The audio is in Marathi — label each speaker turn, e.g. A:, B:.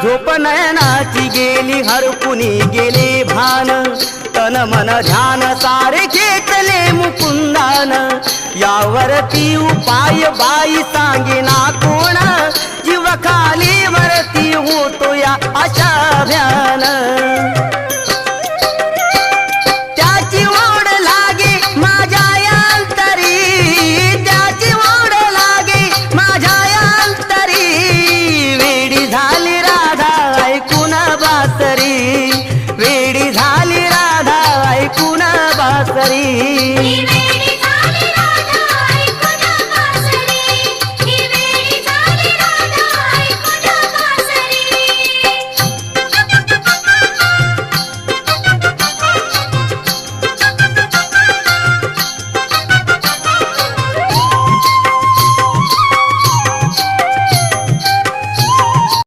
A: झोप नयनाची गेली हरपुनी गेले भान तन मन ध्यान सारे घेतले मुकुंदान यावरती उपाय बाई सांगेना कोण जीव खाली वरती होतो या अशा भ्यान त्याची ओढ लागे माझ्या अंतरी त्याची ओढ लागे माझ्या अंतरी वेडी झाली राधा ऐकून बासरी वेडी झाली राधा ऐकून बासरी